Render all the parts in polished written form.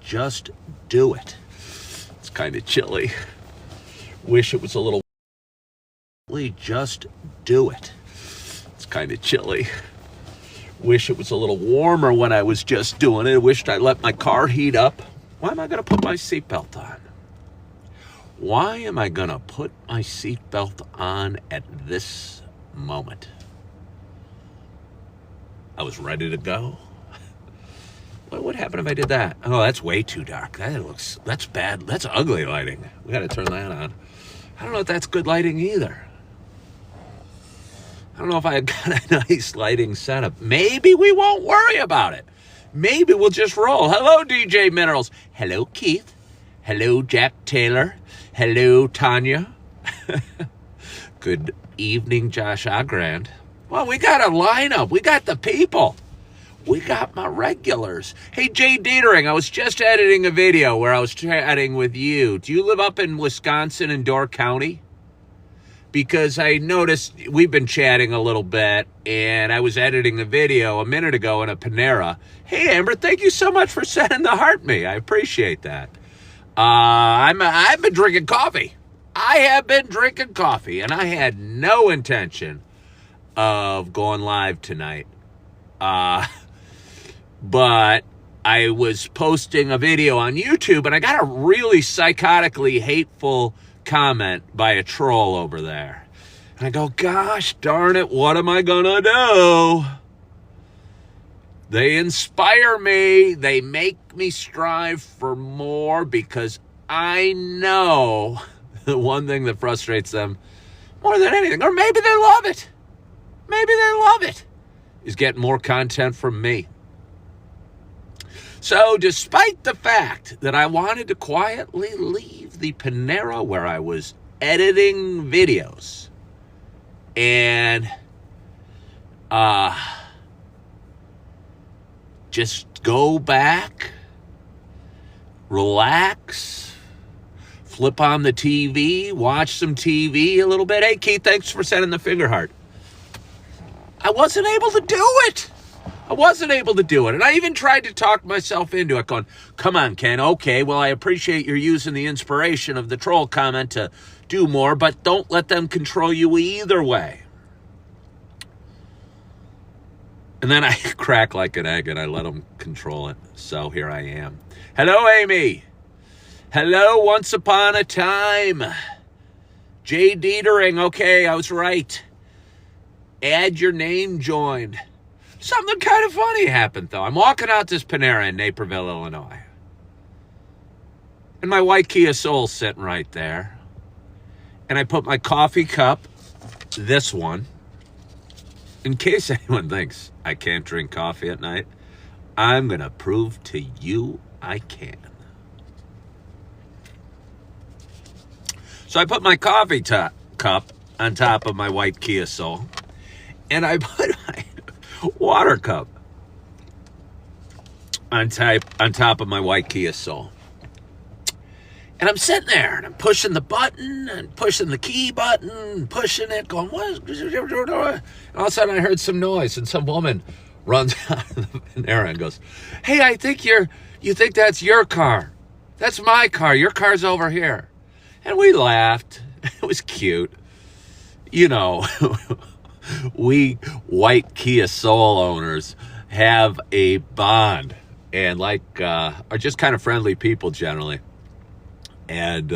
just do it. It's kind of chilly. Wish it was a little. Just do it. It's kind of chilly. Wish it was a little warmer when I was just doing it. I wished I let my car heat up. Why am I going to put my seatbelt on? Why am I going to put my seatbelt on at this moment? I was ready to go. What would happen if I did that? Oh, that's way too dark. That's bad. That's ugly lighting. We got to turn that on. I don't know if that's good lighting either. I don't know if I got a nice lighting setup. Maybe we won't worry about it. Maybe we'll just roll. Hello, DJ Minerals. Hello, Keith. Hello, Jack Taylor. Hello, Tanya. Good evening, Josh Ogrand. Well, we got a lineup. We got the people. We got my regulars. Hey, Jay Dietering, I was just editing a video where I was chatting with you. Do you live up in Wisconsin in Door County? Because I noticed we've been chatting a little bit, and I was editing the video a minute ago in a Panera. Hey, Amber, thank you so much for sending the heart me. I appreciate that. I've been drinking coffee. I have been drinking coffee, and I had no intention of going live tonight. But I was posting a video on YouTube, and I got a really psychotically hateful comment by a troll over there. And I go, gosh darn it, what am I gonna do? They inspire me. They make me strive for more because I know the one thing that frustrates them more than anything, or maybe they love it. Maybe they love it, is getting more content from me. So despite the fact that I wanted to quietly leave the Panera where I was editing videos and just go back, relax, flip on the TV, watch some TV a little bit. Hey, Keith, thanks for sending the finger heart. I wasn't able to do it. And I even tried to talk myself into it, going, come on, Ken. Okay, well, I appreciate you're using the inspiration of the troll comment to do more, but don't let them control you either way. And then I crack like an egg and I let them control it. So here I am. Hello, Amy. Hello, once upon a time. Jay Dietering. Okay, I was right. Add your name joined. Something kind of funny happened, though. I'm walking out this Panera in Naperville, Illinois. And my white Kia Soul's sitting right there. And I put my coffee cup, this one, in case anyone thinks I can't drink coffee at night, I'm going to prove to you I can. So I put my coffee cup on top of my white Kia Soul. And I put my water cup on top of my white Kia Soul. And I'm sitting there and I'm pushing the button and pushing the key button and pushing it, going, what? And all of a sudden I heard some noise and some woman runs out of the Panera and goes, hey, I think you think that's your car. That's my car. Your car's over here. And we laughed. It was cute. You know, we white Kia Soul owners have a bond and are just kind of friendly people generally. And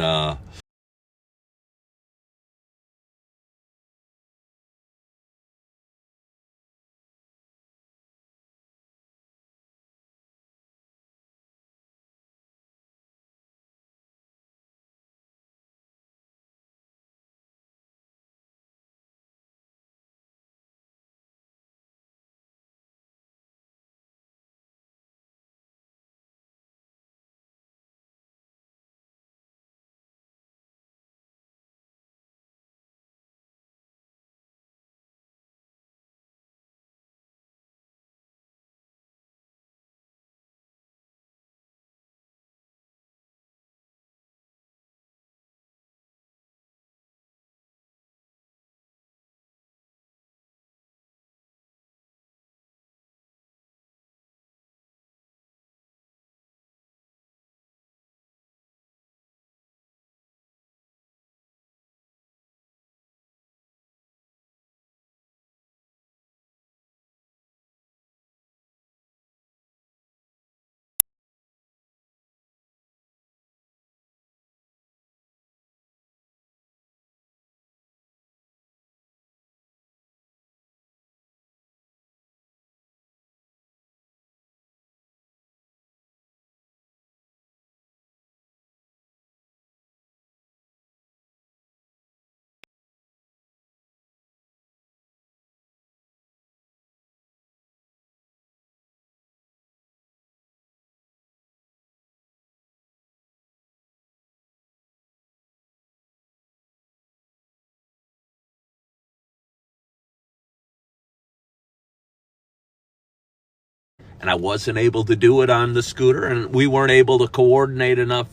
and I wasn't able to do it on the scooter, and we weren't able to coordinate enough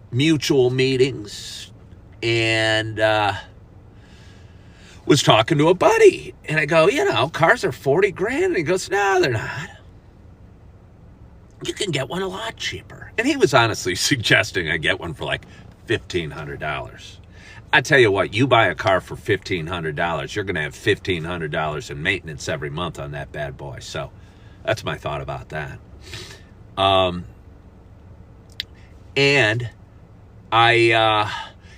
mutual meetings, and was talking to a buddy, and I go, cars are 40 grand, and he goes, no, they're not. You can get one a lot cheaper. And he was honestly suggesting I get one for like $1,500. I tell you what, you buy a car for $1,500, you're going to have $1,500 in maintenance every month on that bad boy. So that's my thought about that. And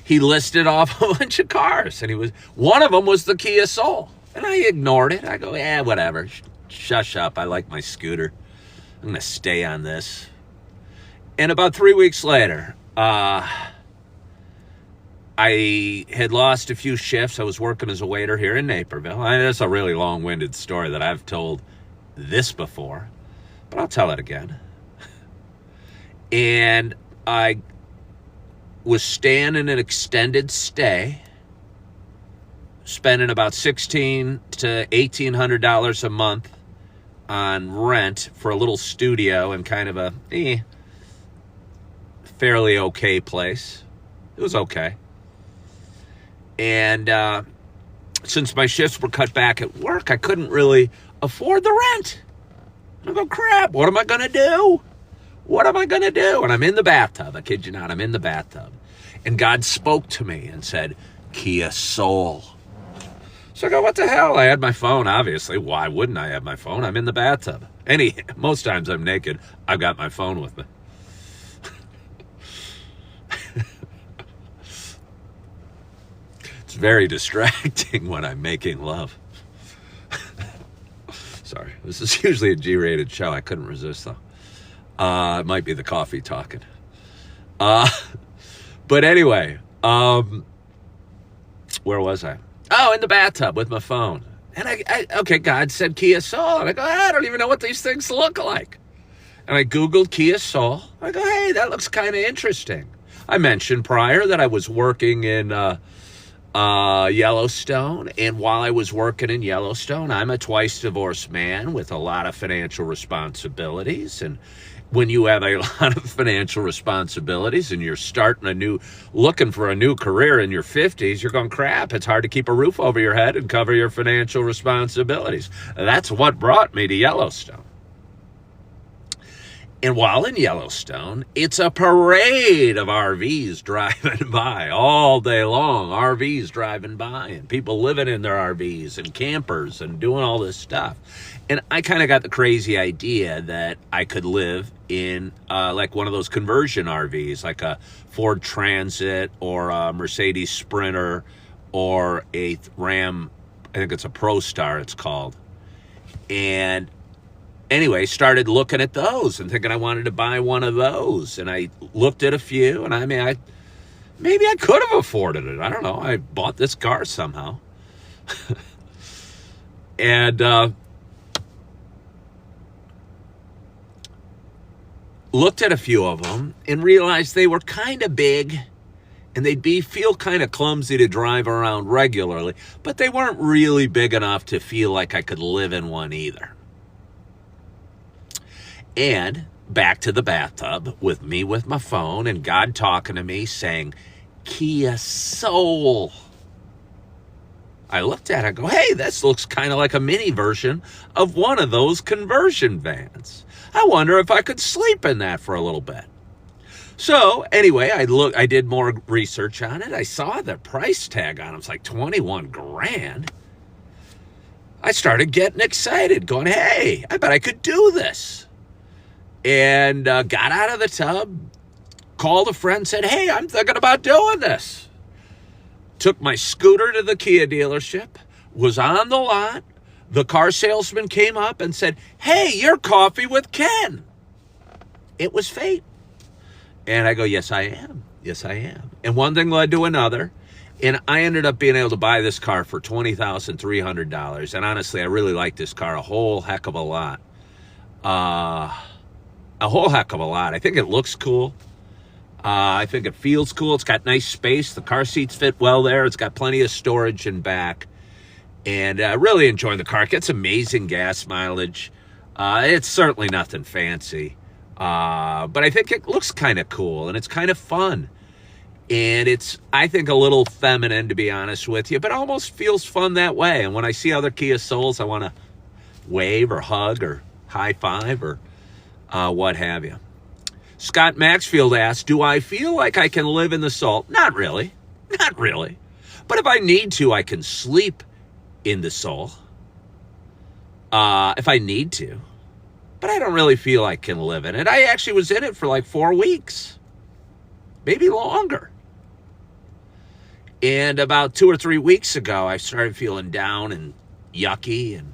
he listed off a bunch of cars, and one of them was the Kia Soul, and I ignored it. I go, whatever, shush up. I like my scooter. I'm going to stay on this. And about 3 weeks later, I had lost a few shifts. I was working as a waiter here in Naperville. That's a really long-winded story that I've told this before, but I'll tell it again. And I was staying in an extended stay, spending about $1,600 to $1,800 a month on rent for a little studio in kind of a fairly okay place. It was okay. And since my shifts were cut back at work, I couldn't really afford the rent. I go, crap, what am I going to do? What am I going to do? And I'm in the bathtub. I kid you not, I'm in the bathtub. And God spoke to me and said, Kia Soul. So I go, what the hell? I had my phone, obviously. Why wouldn't I have my phone? I'm in the bathtub. Most times I'm naked. I've got my phone with me. It's very distracting when I'm making love. Sorry. This is usually a G-rated show. I couldn't resist, though. It might be the coffee talking. But anyway, where was I? Oh, in the bathtub with my phone. And okay, God said Kia Soul. And I go, I don't even know what these things look like. And I Googled Kia Soul. I go, hey, that looks kind of interesting. I mentioned prior that I was working in Yellowstone. And while I was working in Yellowstone, I'm a twice divorced man with a lot of financial responsibilities. And when you have a lot of financial responsibilities and you're looking for a new career in your 50s, you're going, crap, it's hard to keep a roof over your head and cover your financial responsibilities. That's what brought me to Yellowstone. And while in Yellowstone, it's a parade of RVs driving by all day long. RVs driving by and people living in their RVs and campers and doing all this stuff. And I kind of got the crazy idea that I could live in like one of those conversion RVs, like a Ford Transit or a Mercedes Sprinter or a Ram, I think it's a ProStar it's called. And anyway, started looking at those and thinking I wanted to buy one of those. And I looked at a few, and maybe I could have afforded it. I don't know. I bought this car somehow. And looked at a few of them and realized they were kind of big and they'd feel kind of clumsy to drive around regularly, but they weren't really big enough to feel like I could live in one either. And back to the bathtub with my phone and God talking to me saying, Kia Soul. I looked at it, I go, hey, this looks kind of like a mini version of one of those conversion vans. I wonder if I could sleep in that for a little bit. So anyway, I did more research on it. I saw the price tag on it. It's like 21 grand. I started getting excited, going, hey, I bet I could do this. And got out of the tub, called a friend, said, hey, I'm thinking about doing this. Took my scooter to the Kia dealership, was on the lot. The car salesman came up and said, hey, you're Coffee with Ken. It was fate. And I go, yes, I am. Yes, I am. And one thing led to another. And I ended up being able to buy this car for $20,300. And honestly, I really like this car a whole heck of a lot. A whole heck of a lot. I think it looks cool. I think it feels cool. It's got nice space. The car seats fit well there. It's got plenty of storage in back. And I really enjoy the car. It gets amazing gas mileage. It's certainly nothing fancy, but I think it looks kind of cool and it's kind of fun. And it's, I think, a little feminine, to be honest with you, but almost feels fun that way. And when I see other Kia Souls, I want to wave or hug or high five or what have you. Scott Maxfield asks, do I feel like I can live in the Soul? Not really. Not really. But if I need to, I can sleep in the Soul. If I need to. But I don't really feel I can live in it. I actually was in it for like 4 weeks. Maybe longer. And about 2 or 3 weeks ago, I started feeling down and yucky and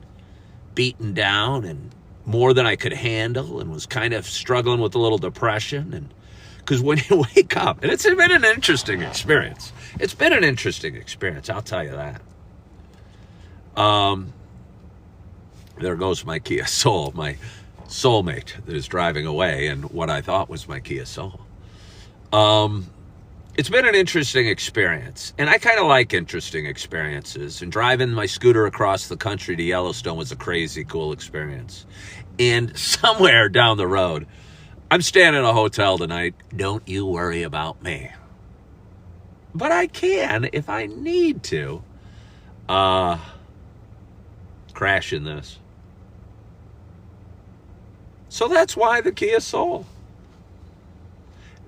beaten down and more than I could handle, and was kind of struggling with a little depression. And because when you wake up, and it's been an interesting experience. It's been an interesting experience, I'll tell you that. There goes my Kia Soul, my soulmate that is driving away, and what I thought was my Kia Soul. It's been an interesting experience, and I kind of like interesting experiences, and driving my scooter across the country to Yellowstone was a crazy cool experience. And somewhere down the road, I'm staying in a hotel tonight. Don't you worry about me. But I can, if I need to, crash in this. So that's why the Kia Soul.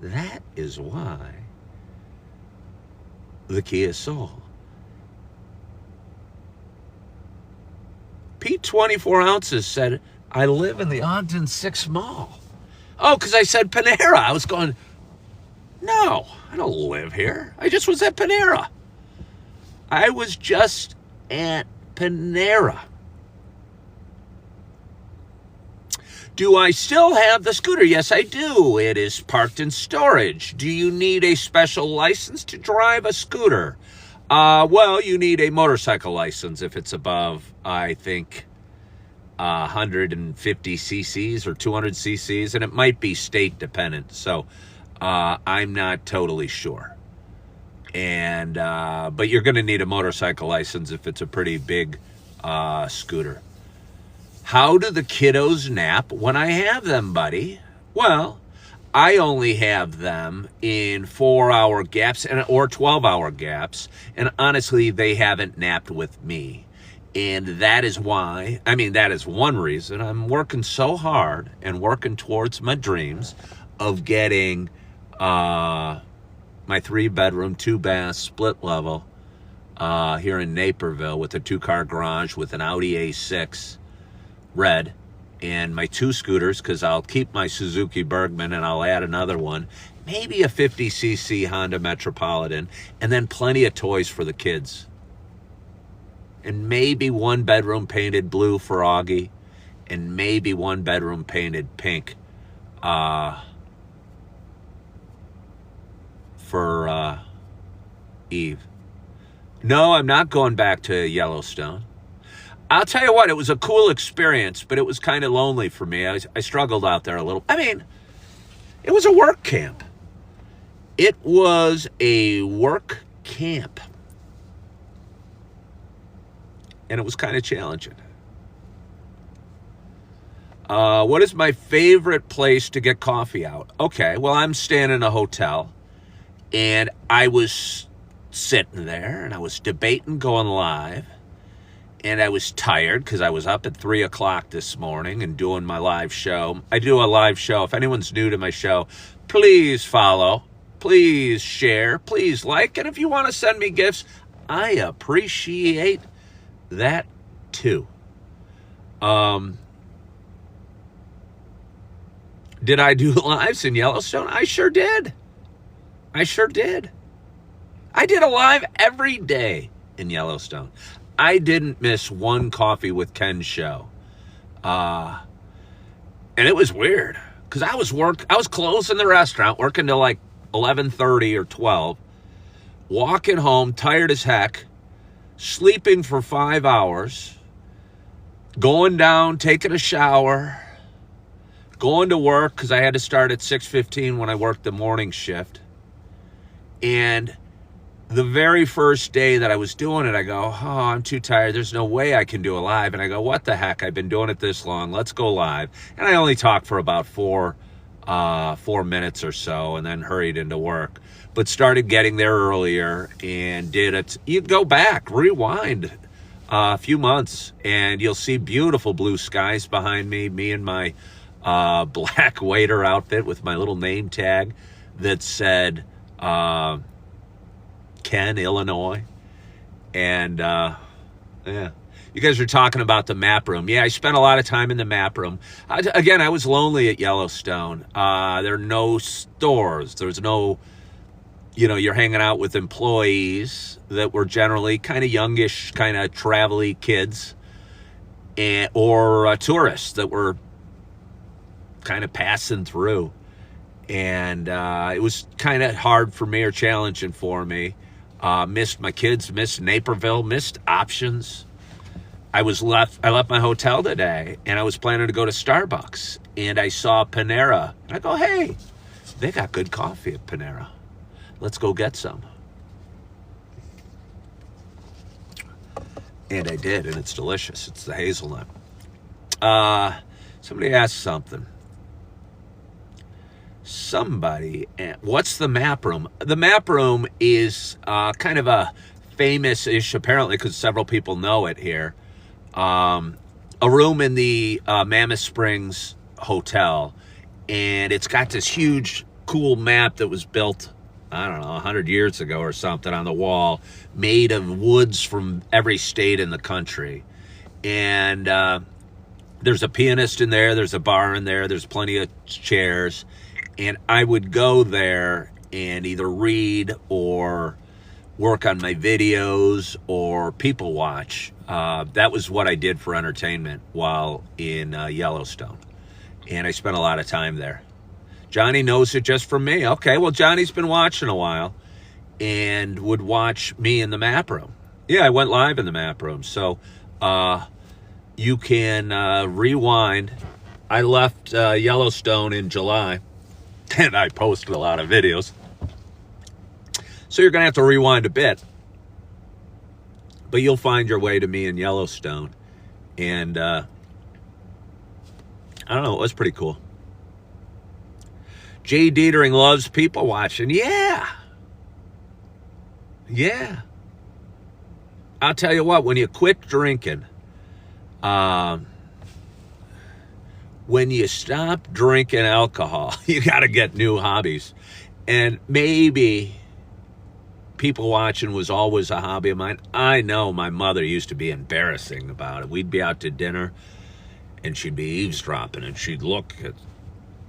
That is why the Kia Soul. Pete 24 ounces said, I live in the Ogden 6 Mall. Oh, because I said Panera. I was going, no, I don't live here. I just was at Panera. I was just at Panera. Do I still have the scooter? Yes, I do. It is parked in storage. Do you need a special license to drive a scooter? Well, you need a motorcycle license if it's above, I think, 150 cc's or 200 cc's, and it might be state dependent. So I'm not totally sure. And but you're going to need a motorcycle license if it's a pretty big scooter. How do the kiddos nap when I have them, buddy? Well, I only have them in 4-hour gaps or 12-hour gaps. And honestly, they haven't napped with me. And that is why, that is one reason I'm working so hard and working towards my dreams of getting my 3-bedroom, 2-bath, split level here in Naperville with a 2-car garage with an Audi A6. Red, and my 2 scooters, because I'll keep my Suzuki Bergman and I'll add another one, maybe a 50cc Honda Metropolitan, and then plenty of toys for the kids. And maybe 1-bedroom painted blue for Augie, and maybe 1-bedroom painted pink for Eve. No, I'm not going back to Yellowstone. I'll tell you what, it was a cool experience, but it was kind of lonely for me. I struggled out there a little. It was a work camp. It was a work camp. And it was kind of challenging. What is my favorite place to get coffee out? Okay, well, I'm staying in a hotel, and I was sitting there, and I was debating going live. And I was tired because I was up at 3 o'clock this morning and doing my live show. I do a live show. If anyone's new to my show, please follow, please share, please like. And if you want to send me gifts, I appreciate that too. Did I do lives in Yellowstone? I sure did. I did a live every day in Yellowstone. I didn't miss one Coffee with Ken show. And it was weird because I was closing the restaurant, working till like 11:30 or 12, walking home tired as heck, sleeping for 5 hours, going down, taking a shower, going to work because I had to start at 6:15 when I worked the morning shift. And the very first day that I was doing it, I go, oh, I'm too tired. There's no way I can do a live. And I go, what the heck? I've been doing it this long. Let's go live. And I only talked for about 4 minutes or so and then hurried into work. But started getting there earlier and did it. You go back, rewind a few months, and you'll see beautiful blue skies behind me. Me in my black waiter outfit with my little name tag that said Ken, Illinois. And yeah, you guys are talking about the map room. Yeah, I spent a lot of time in the map room. Again, I was lonely at Yellowstone. There are no stores. There's no, you're hanging out with employees that were generally kind of youngish, kind of travel-y kids, or tourists that were kind of passing through. And it was kind of hard for me or challenging for me. Missed my kids, missed Naperville, missed options. I left my hotel today, and I was planning to go to Starbucks, and I saw Panera. I go, hey, they got good coffee at Panera. Let's go get some. And I did, and it's delicious. It's the hazelnut. Somebody asked something. What's the map room? The map room is kind of a famous-ish, apparently, because several people know it here. A room in the Mammoth Springs Hotel, and it's got this huge, cool map that was built, I don't know, 100 years ago or something on the wall, made of woods from every state in the country. And there's a pianist in there, there's a bar in there, there's plenty of chairs. And I would go there and either read or work on my videos or people watch. That was what I did for entertainment while in Yellowstone. And I spent a lot of time there. Johnny knows it just from me. Okay, well, Johnny's been watching a while and would watch me in the map room. Yeah, I went live in the map room. So you can rewind. I left Yellowstone in July. And I posted a lot of videos. So you're going to have to rewind a bit. But you'll find your way to me in Yellowstone. And I don't know, it was pretty cool. Jay Dietering loves people watching. Yeah. Yeah. I'll tell you what, when you quit drinking, when you stop drinking alcohol, you got to get new hobbies. And maybe people watching was always a hobby of mine. I know my mother used to be embarrassing about it. We'd be out to dinner, and she'd be eavesdropping, and she'd look at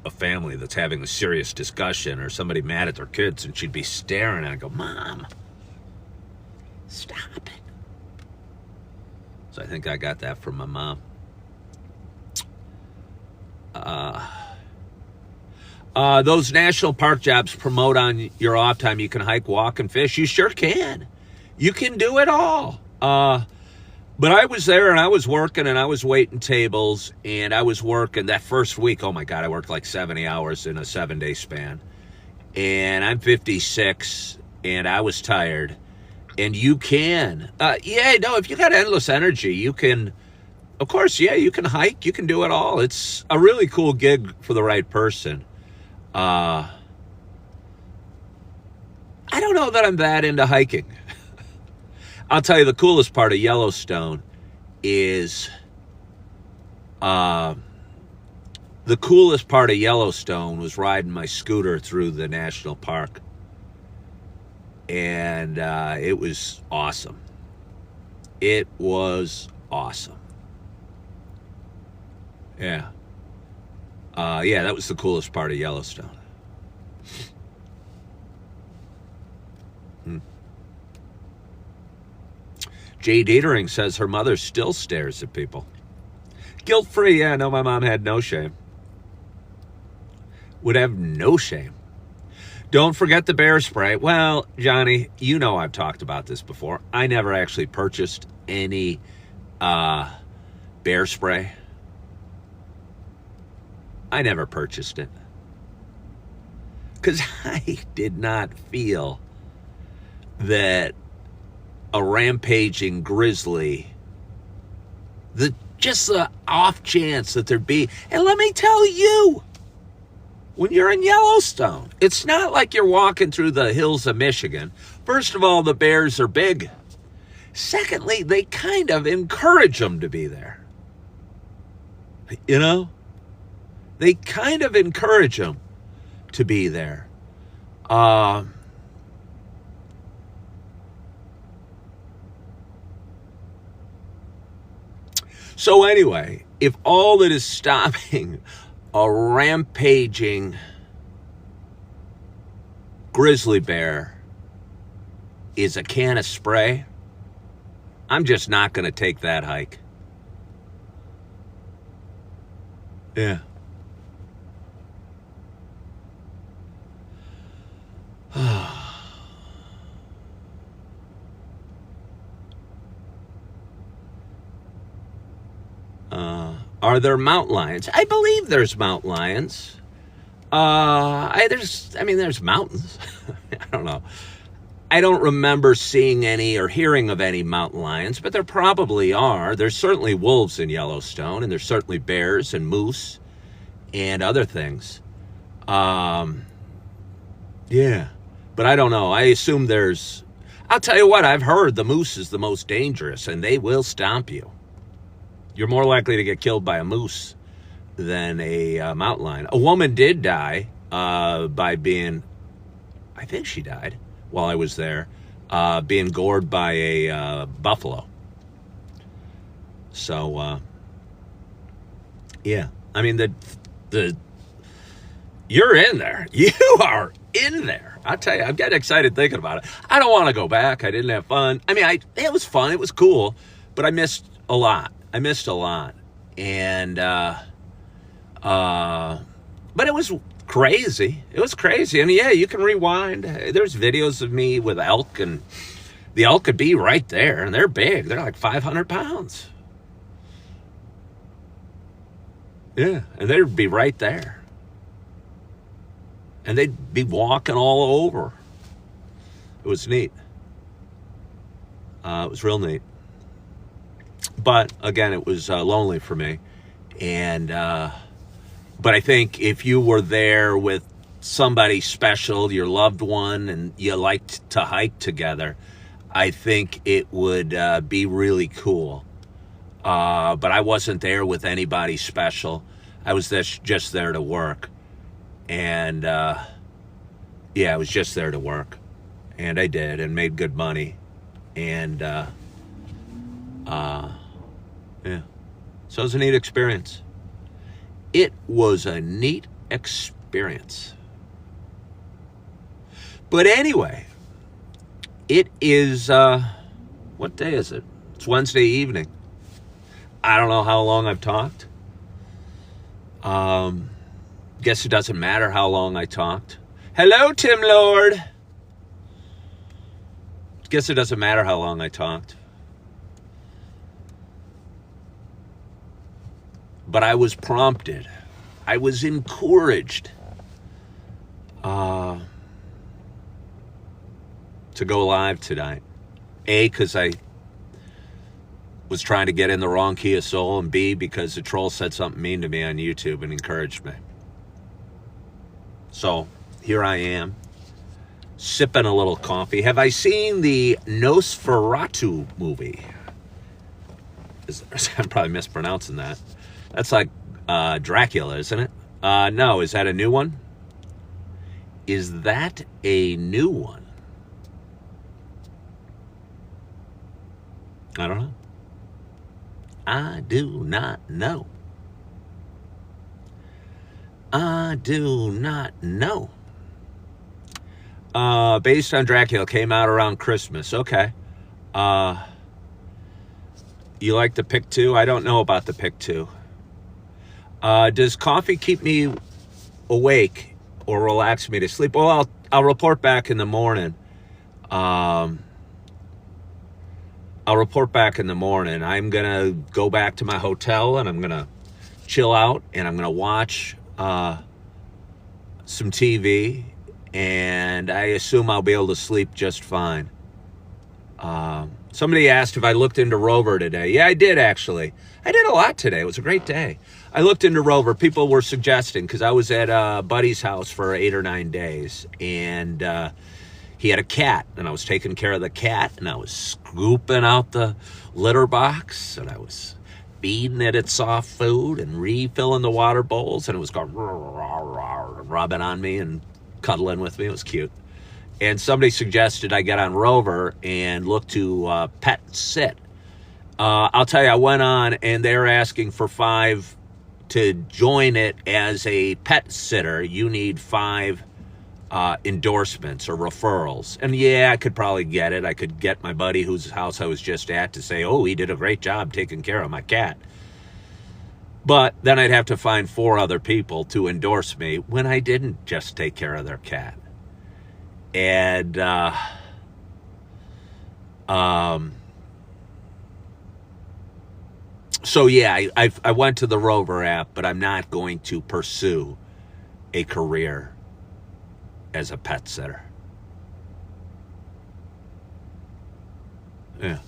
a family that's having a serious discussion or somebody mad at their kids, and she'd be staring, and I'd go, Mom, stop it. So I think I got that from my mom. Those national park jobs promote on your off time. You can hike, walk, and fish. You sure can. You can do it all. But I was there, and I was working, and I was waiting tables, and I was working that first week. Oh, my God, I worked like 70 hours in a 7-day span. And I'm 56, and I was tired. And you can. If you got endless energy, you can, of course, you can hike. You can do it all. It's a really cool gig for the right person. I don't know that I'm that into hiking. I'll tell you, the coolest part of Yellowstone is the coolest part of Yellowstone was riding my scooter through the national park. And it was awesome. It was awesome. Yeah. That was the coolest part of Yellowstone. Jay Dietering says her mother still stares at people. Guilt-free, yeah, no, my mom had no shame. Would have no shame. Don't forget the bear spray. Well, Johnny, you know I've talked about this before. I never actually purchased any bear spray. I never purchased it. Because I did not feel that a rampaging grizzly, just the off chance that there'd be, and let me tell you, when you're in Yellowstone, it's not like you're walking through the hills of Michigan. First of all, the bears are big. Secondly, they kind of encourage them to be there. You know? They kind of encourage them to be there. So anyway, if all that is stopping a rampaging grizzly bear is a can of spray, I'm just not going to take that hike. Yeah. Are there mountain lions? I believe there's mountain lions. There's mountains. I don't know. I don't remember seeing any or hearing of any mountain lions, but there probably are. There's certainly wolves in Yellowstone, and there's certainly bears and moose and other things. Yeah, but I don't know. I assume I'll tell you what, I've heard the moose is the most dangerous, and they will stomp you. You're more likely to get killed by a moose than a mountain lion. A woman did die by being, I think she died while I was there, being gored by a buffalo. So, yeah. I mean, you're in there. You are in there. I'll tell you, I'm getting excited thinking about it. I don't want to go back. I didn't have fun. I mean, it was fun. It was cool, but I missed a lot. And, but it was crazy. It was crazy. And yeah, you can rewind. There's videos of me with elk, and the elk could be right there, and they're big. They're like 500 pounds. Yeah, and they'd be right there. And they'd be walking all over. It was neat. It was real neat. But again, it was lonely for me. And, but I think if you were there with somebody special, your loved one, and you liked to hike together, I think it would be really cool. But I wasn't there with anybody special. I was just there to work. And, yeah, I was just there to work. And I did, and made good money. And, yeah. So it was a neat experience. It was a neat experience. But anyway, it is, what day is it? It's Wednesday evening. I don't know how long I've talked. Guess it doesn't matter how long I talked. Hello, Tim Lord. Guess it doesn't matter how long I talked. But I was prompted. I was encouraged to go live tonight. A, because I was trying to get in the wrong key of soul, and B, because the troll said something mean to me on YouTube and encouraged me. So here I am, sipping a little coffee. Have I seen the Nosferatu movie? I'm probably mispronouncing that. That's like Dracula, isn't it? No, is that a new one? Is that a new one? I don't know. I do not know. I do not know. Based on Dracula, came out around Christmas. Okay. You like the Pick 2? I don't know about the Pick 2. Does coffee keep me awake or relax me to sleep? Well, I'll report back in the morning. I'll report back in the morning. I'm going to go back to my hotel, and I'm going to chill out, and I'm going to watch some TV, and I assume I'll be able to sleep just fine. Somebody asked if I looked into Rover today. Yeah, I did actually. I did a lot today. It was a great day. I looked into Rover. People were suggesting, because I was at a buddy's house for 8 or 9 days, and he had a cat, and I was taking care of the cat, and I was scooping out the litter box, and I was feeding it its soft food and refilling the water bowls, and it was going rubbing on me and cuddling with me. It was cute. And somebody suggested I get on Rover and look to pet sit. I'll tell you, I went on and they're asking for 5 to join it as a pet sitter. You need 5 endorsements or referrals. And yeah, I could probably get it. I could get my buddy whose house I was just at to say, oh, he did a great job taking care of my cat. But then I'd have to find 4 other people to endorse me when I didn't just take care of their cat. And so yeah, I went to the Rover app, but I'm not going to pursue a career as a pet sitter. Yeah.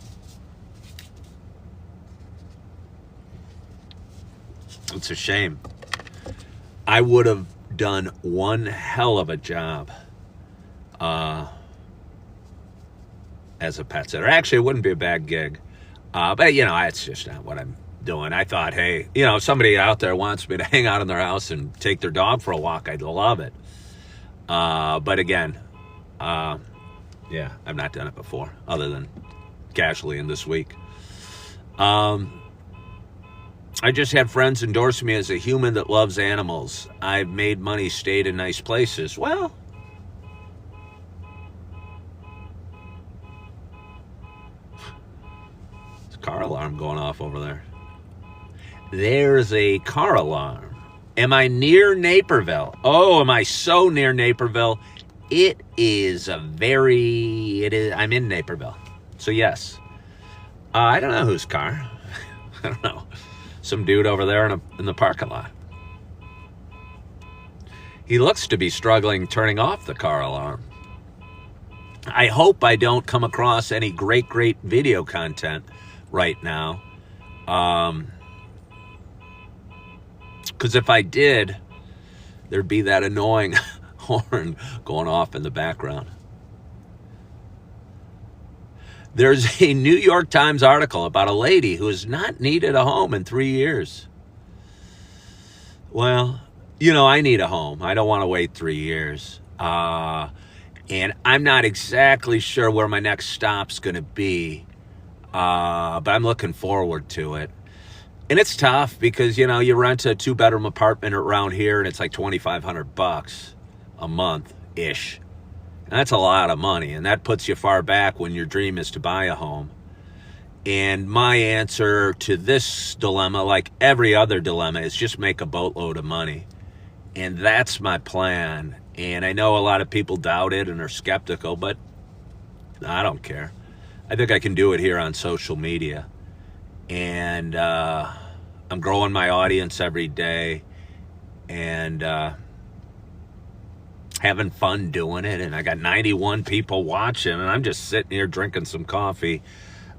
It's a shame. I would have done one hell of a job as a pet sitter. Actually, it wouldn't be a bad gig. But, you know, it's just not what I'm doing. I thought, hey, you know, if somebody out there wants me to hang out in their house and take their dog for a walk, I'd love it. But again, yeah, I've not done it before, other than casually in this week. I just had friends endorse me as a human that loves animals. I've made money, stayed in nice places. Well, there's a car alarm going off over there. There's a car alarm. Am I near Naperville? Oh, am I so near Naperville? I'm in Naperville. So yes. I don't know whose car. I don't know. Some dude over there in the parking lot. He looks to be struggling turning off the car alarm. I hope I don't come across any great video content right now. Because if I did, there'd be that annoying horn going off in the background. There's a New York Times article about a lady who has not needed a home in 3 years. Well, you know, I need a home. I don't want to wait 3 years. And I'm not exactly sure where my next stop's going to be. But I'm looking forward to it. And it's tough because, you know, you rent a 2-bedroom apartment around here and it's like $2,500 a month-ish. And that's a lot of money, and that puts you far back when your dream is to buy a home. And my answer to this dilemma, like every other dilemma, is just make a boatload of money. And that's my plan. And I know a lot of people doubt it and are skeptical, but I don't care. I think I can do it here on social media. And I'm growing my audience every day. And having fun doing it, and I got 91 people watching, and I'm just sitting here drinking some coffee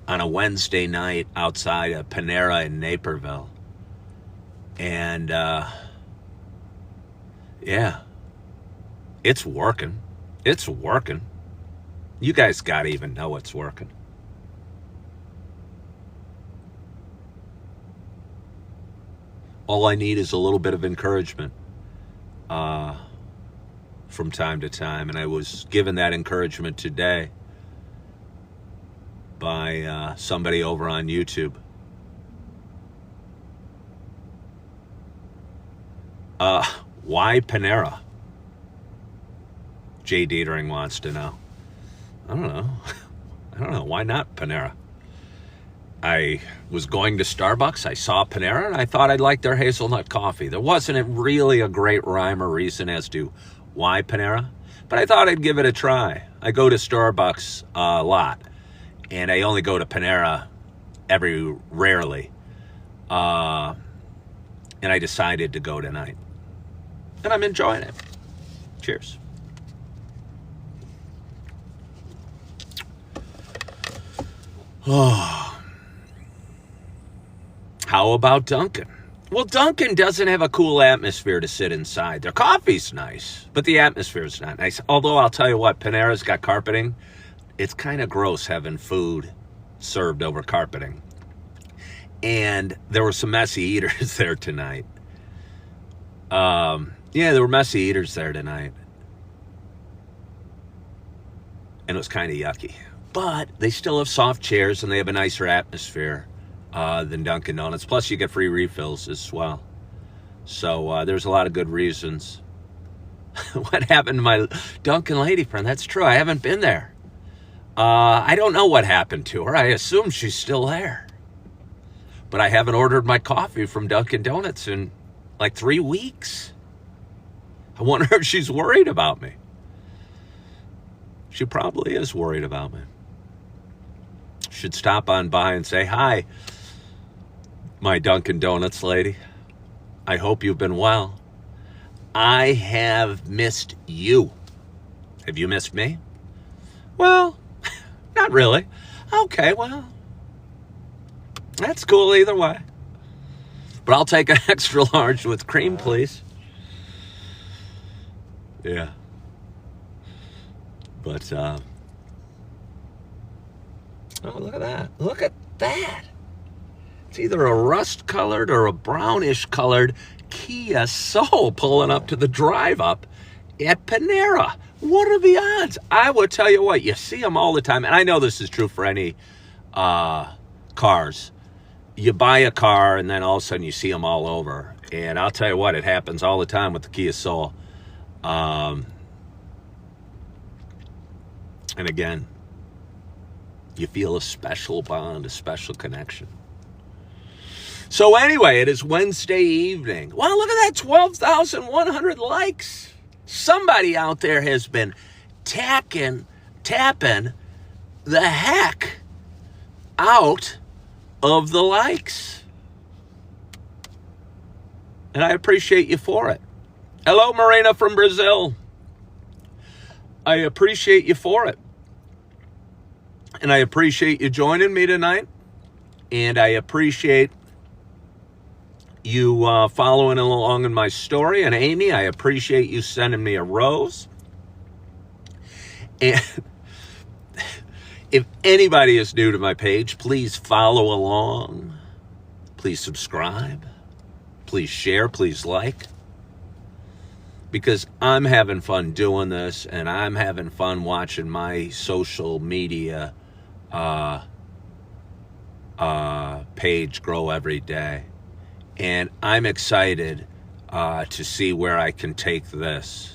on a Wednesday night outside of Panera in Naperville. And yeah, it's working. It's working. You guys gotta even know it's working. All I need is a little bit of encouragement from time to time, and I was given that encouragement today by somebody over on YouTube. Why Panera? Jay Dietering wants to know. I don't know. Why not Panera? I was going to Starbucks. I saw Panera, and I thought I'd like their hazelnut coffee. There wasn't really a great rhyme or reason as to why Panera, but I thought I'd give it a try. I go to Starbucks a lot, and I only go to Panera rarely. And I decided to go tonight, and I'm enjoying it. Cheers. Oh. How about Dunkin'? Well, Dunkin' doesn't have a cool atmosphere to sit inside. Their coffee's nice, but the atmosphere's not nice. Although I'll tell you what, Panera's got carpeting. It's kind of gross having food served over carpeting. And there were some messy eaters there tonight. There were messy eaters there tonight. And it was kind of yucky. But they still have soft chairs and they have a nicer atmosphere than Dunkin' Donuts. Plus, you get free refills as well. So there's a lot of good reasons. What happened to my Dunkin' lady friend? That's true. I haven't been there. I don't know what happened to her. I assume she's still there. But I haven't ordered my coffee from Dunkin' Donuts in like 3 weeks. I wonder if she's worried about me. She probably is worried about me. Should stop on by and say, hi, my Dunkin' Donuts lady. I hope you've been well. I have missed you. Have you missed me? Well, not really. Okay, well, that's cool either way. But I'll take an extra large with cream, please. Yeah. But, oh, look at that. Look at that. It's either a rust-colored or a brownish-colored Kia Soul pulling up to the drive-up at Panera. What are the odds? I will tell you what, you see them all the time. And I know this is true for any cars. You buy a car, and then all of a sudden you see them all over. And I'll tell you what, it happens all the time with the Kia Soul. And again, you feel a special bond, a special connection. So anyway, it is Wednesday evening. Wow, look at that, 12,100 likes. Somebody out there has been tapping the heck out of the likes. And I appreciate you for it. Hello, Marina from Brazil. I appreciate you for it. And I appreciate you joining me tonight. And I appreciate you following along in my story. And Amy, I appreciate you sending me a rose. And if anybody is new to my page, please follow along. Please subscribe. Please share. Please like. Because I'm having fun doing this, and I'm having fun watching my social media page grow every day. And I'm excited to see where I can take this.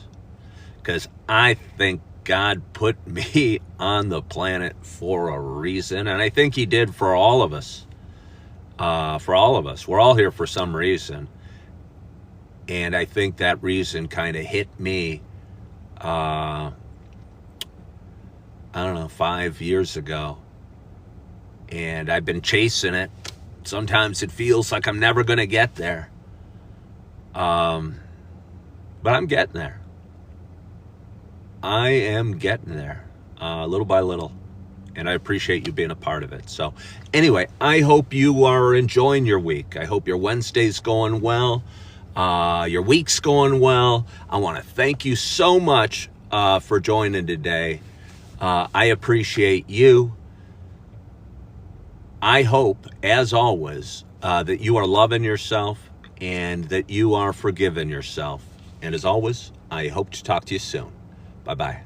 Because I think God put me on the planet for a reason. And I think he did for all of us. For all of us. We're all here for some reason. And I think that reason kind of hit me, I don't know, 5 years ago. And I've been chasing it. Sometimes it feels like I'm never going to get there. But I'm getting there. I am getting there, little by little. And I appreciate you being a part of it. So anyway, I hope you are enjoying your week. I hope your Wednesday's going well. Your week's going well. I want to thank you so much for joining today. I appreciate you. I hope, as always, that you are loving yourself and that you are forgiving yourself. And as always, I hope to talk to you soon. Bye-bye.